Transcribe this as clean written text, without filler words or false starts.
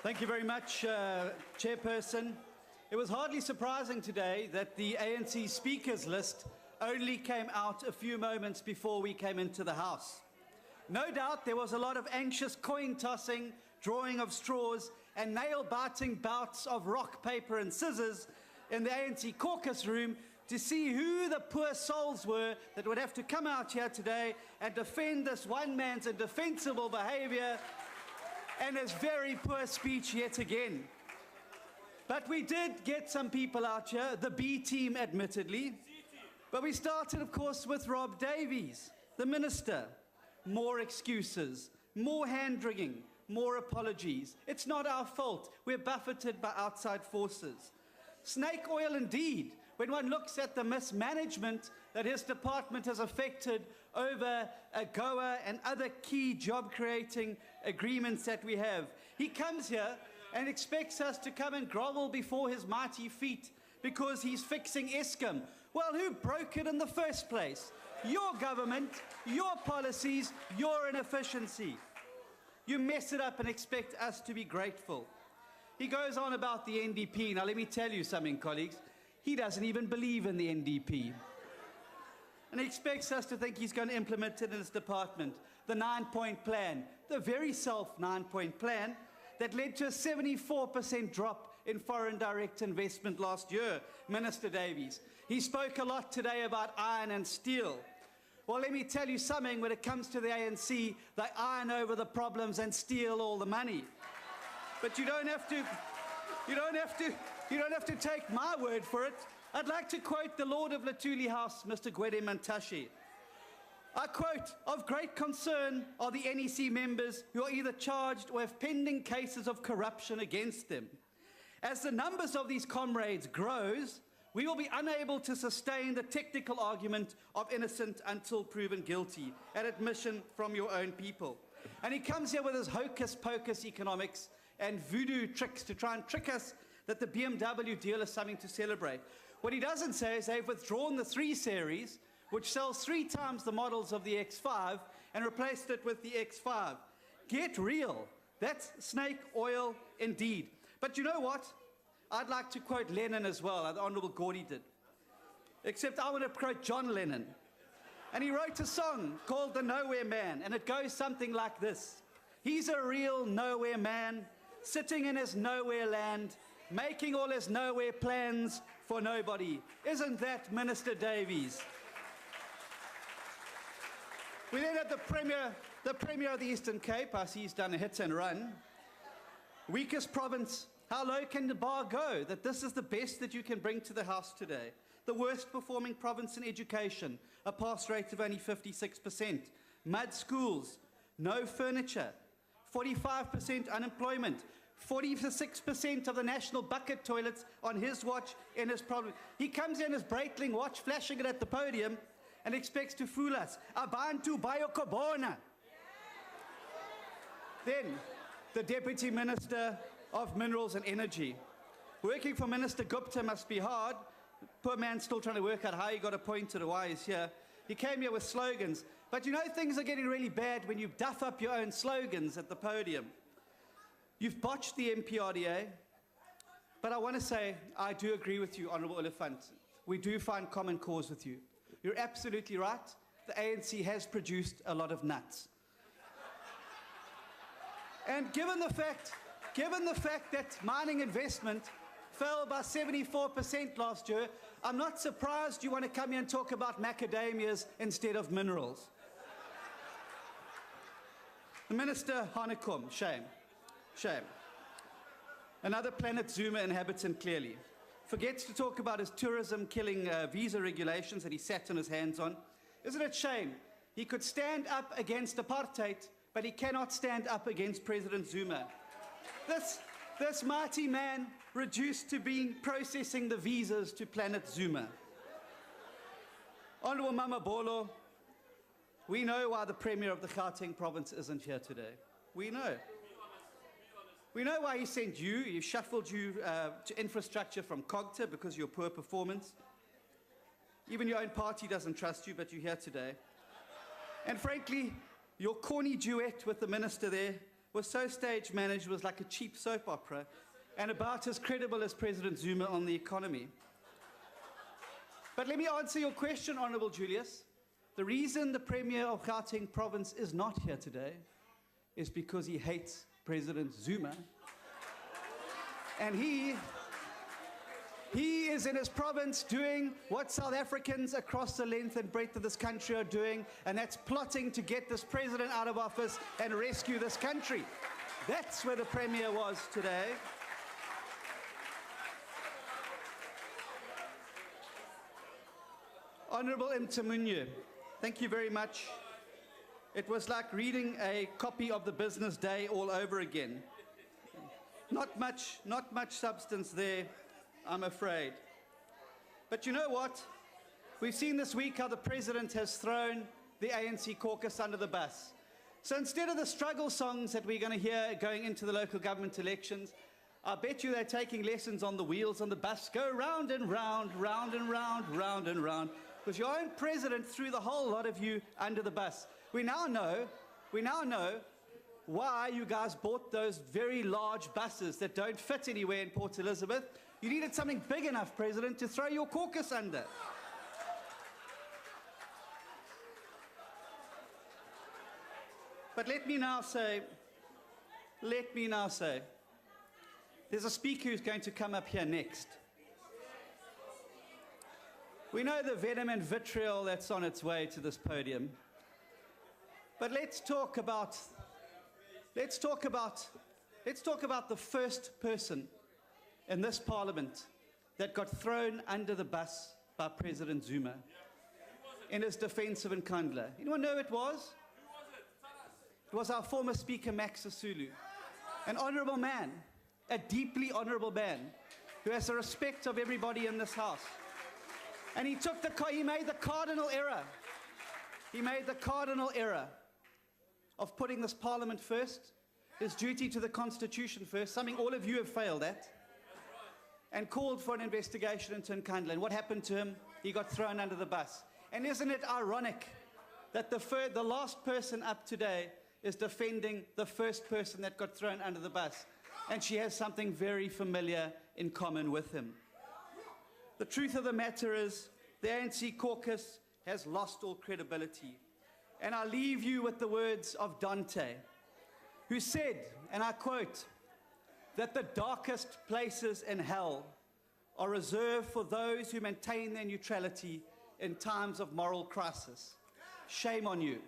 Thank you very much, Chairperson. It was hardly surprising today that the ANC speakers list only came out a few moments before we came into the House. No doubt there was a lot of anxious coin tossing, drawing of straws, and nail-biting bouts of rock, paper and scissors in the ANC caucus room to see who the poor souls were that would have to come out here today and defend this one man's indefensible behavior and his very poor speech yet again. But we did get some people out here, the B team admittedly. But we started, of course, with Rob Davies, the minister. More excuses, more hand-wringing, more apologies. It's not our fault. We're buffeted by outside forces. Snake oil indeed, when one looks at the mismanagement that his department has affected over AGOA and other key job-creating agreements that we have. He comes here and expects us to come and grovel before his mighty feet because he's fixing Eskom. Well, who broke it in the first place? Your government, your policies, your inefficiency. You mess it up and expect us to be grateful. He goes on about the NDP. Now, let me tell you something, colleagues. He doesn't even believe in the NDP. And he expects us to think he's going to implement it in his department. The 9-point plan, the very self 9-point plan that led to a 74% drop in foreign direct investment last year, Minister Davies. He spoke a lot today about iron and steel. Well, let me tell you something, when it comes to the ANC, they iron over the problems and steal all the money. But you don't have to take my word for it. I'd like to quote the Lord of Latuli House, Mr. Gwede Mantashe. I quote, "Of great concern are the NEC members who are either charged or have pending cases of corruption against them. As the numbers of these comrades grows, we will be unable to sustain the technical argument of innocent until proven guilty, an admission from your own people." And he comes here with his hocus-pocus economics and voodoo tricks to try and trick us that the BMW deal is something to celebrate. What he doesn't say is they've withdrawn the 3 Series, which sells 3 times the models of the X5, and replaced it with the X5. Get real. That's snake oil indeed. But you know what? I'd like to quote Lennon as well, the Honourable Gordy did. Except I want to quote John Lennon. And he wrote a song called The Nowhere Man, and it goes something like this. He's a real nowhere man, sitting in his nowhere land, making all his nowhere plans for nobody. Isn't that Minister Davies? We then had the Premier of the Eastern Cape. I see he's done a hit and run. Weakest province. How low can the bar go that this is the best that you can bring to the House today? The worst performing province in education, a pass rate of only 56%. Mud schools, no furniture, 45% unemployment, 46% of the national bucket toilets on his watch in his province. He comes in his Breitling watch, flashing it at the podium, and expects to fool us. Abantu bayokobona. Then, the Deputy Minister of Minerals and Energy. Working for Minister Gupta must be hard. Poor man's still trying to work out how he got appointed or why he's here. He came here with slogans. But you know things are getting really bad when you duff up your own slogans at the podium. You've botched the MPRDA. But I want to say, I do agree with you, Honourable Oliphant. We do find common cause with you. You're absolutely right. The ANC has produced a lot of nuts. And given the fact that mining investment fell by 74% last year, I'm not surprised you want to come here and talk about macadamias instead of minerals. The Minister Hanekom, shame. Shame. Another Planet Zuma inhabitant, clearly. Forgets to talk about his tourism-killing visa regulations that he sat on his hands on. Isn't it shame? He could stand up against apartheid, but he cannot stand up against President Zuma. This mighty man reduced to being processing the visas to Planet Zuma. Honourable Mama Bolo, we know why the Premier of the Gauteng province isn't here today. We know. We know why he sent you. He shuffled you to infrastructure from Cogta because of your poor performance. Even your own party doesn't trust you, but you're here today. And frankly, your corny duet with the minister there was so stage managed it was like a cheap soap opera and about as credible as President Zuma on the economy. But let me answer your question, Honourable Julius. The reason the Premier of Gauteng province is not here today is because he hates President Zuma. And he is in his province doing what South Africans across the length and breadth of this country are doing, and that's plotting to get this president out of office and rescue this country. That's where the Premier was today. Honourable Mtamunye, thank you very much. It was like reading a copy of the Business Day all over again. Not much substance there, I'm afraid. But you know what? We've seen this week how the President has thrown the ANC caucus under the bus. So instead of the struggle songs that we're going to hear going into the local government elections, I bet you they're taking lessons on the wheels on the bus. Go round and round, round and round, round and round. Because your own President threw the whole lot of you under the bus. We now know why you guys bought those very large buses that don't fit anywhere in Port Elizabeth. You needed something big enough, President, to throw your caucus under. But let me now say, there's a speaker who's going to come up here next. We know the venom and vitriol that's on its way to this podium. But let's talk about the first person in this parliament that got thrown under the bus by President Zuma in his defense of Nkandla. Anyone know who it was? It was our former Speaker, Max Sisulu, an honourable man, a deeply honourable man, who has the respect of everybody in this house. And he made the cardinal error. He made the cardinal error of putting this parliament first, his duty to the Constitution first, something all of you have failed at, and called for an investigation into Nkandla. And what happened to him? He got thrown under the bus. And isn't it ironic that the last person up today is defending the first person that got thrown under the bus, and she has something very familiar in common with him. The truth of the matter is the ANC caucus has lost all credibility. And I leave you with the words of Dante, who said, and I quote, that the darkest places in hell are reserved for those who maintain their neutrality in times of moral crisis. Shame on you.